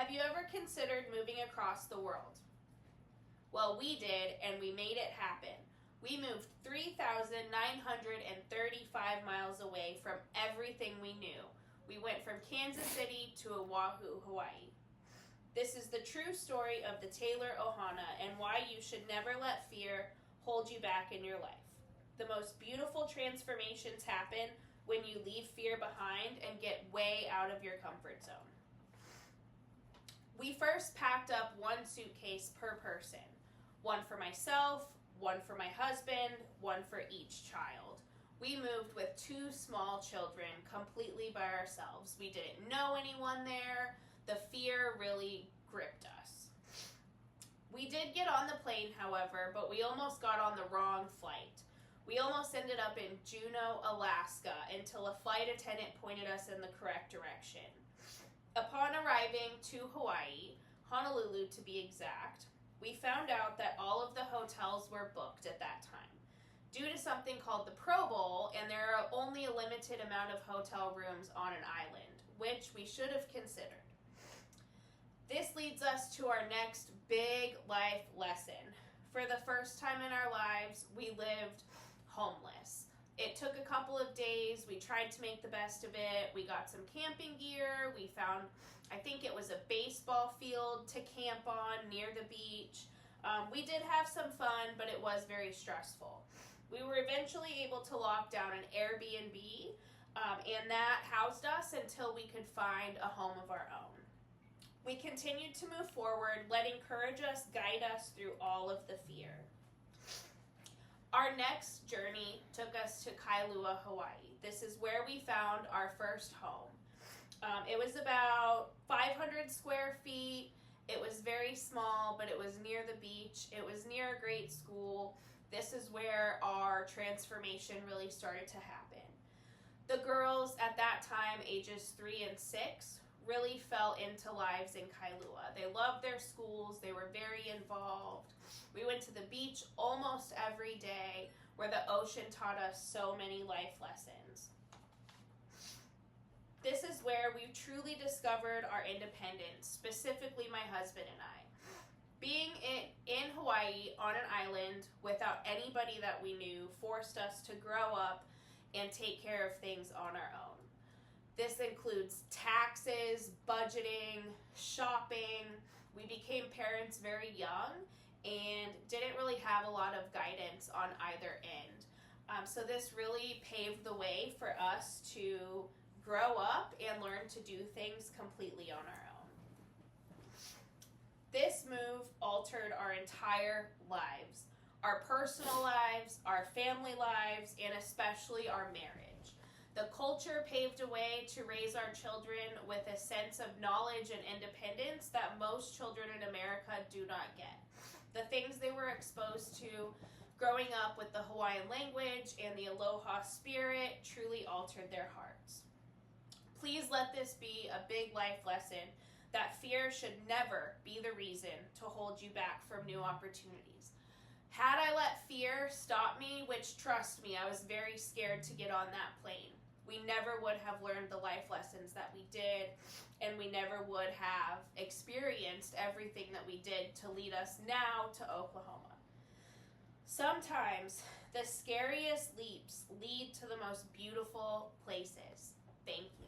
Have you ever considered moving across the world? Well, we did, and we made it happen. We moved 3,935 miles away from everything we knew. We went from Kansas City to Oahu, Hawaii. This is the true story of the Taylor Ohana and why you should never let fear hold you back in your life. The most beautiful transformations happen when you leave fear behind and get way out of your comfort zone. We first packed up one suitcase per person. One for myself, one for my husband, one for each child. We moved with 2 small children completely by ourselves. We didn't know anyone there. The fear really gripped us. We did get on the plane, however, but we almost got on the wrong flight. We almost ended up in Juneau, Alaska, until a flight attendant pointed us in the correct direction. Upon arriving to Hawaii, Honolulu to be exact, we found out that all of the hotels were booked at that time due to something called the Pro Bowl, and there are only a limited amount of hotel rooms on an island, which we should have considered. This leads us to our next big life lesson. For the first time in our lives, we lived homeless. It took a couple of days. We tried to make the best of it. We got some camping gear. We found, I think it was a baseball field to camp on near the beach. We did have some fun, but it was very stressful. We were eventually able to lock down an Airbnb, and that housed us until we could find a home of our own. We continued to move forward, letting courage guide us through all of the fear. Our next journey took us to Kailua, Hawaii. This is where we found our first home. It was about 500 square feet. It was very small, but it was near the beach. It was near a great school. This is where our transformation really started to happen. The girls at that time, ages 3 and 6, really fell into lives in Kailua. They loved their schools. They were very involved. We went to the beach almost every day, where the ocean taught us so many life lessons. This is where we truly discovered our independence, specifically my husband and I. Being in Hawaii on an island without anybody that we knew forced us to grow up and take care of things on our own. This includes taxes, budgeting, shopping. We became parents very young and didn't really have a lot of guidance on either end. So this really paved the way for us to grow up and learn to do things completely on our own. This move altered our entire lives, our personal lives, our family lives, and especially our marriage. The culture paved a way to raise our children with a sense of knowledge and independence that most children in America do not get. The things they were exposed to growing up with the Hawaiian language and the aloha spirit truly altered their hearts. Please let this be a big life lesson that fear should never be the reason to hold you back from new opportunities. Had I let fear stop me, which trust me, I was very scared to get on that plane, we never would have learned the life lessons that we did, and we never would have experienced everything that we did to lead us now to Oklahoma. Sometimes the scariest leaps lead to the most beautiful places. Thank you.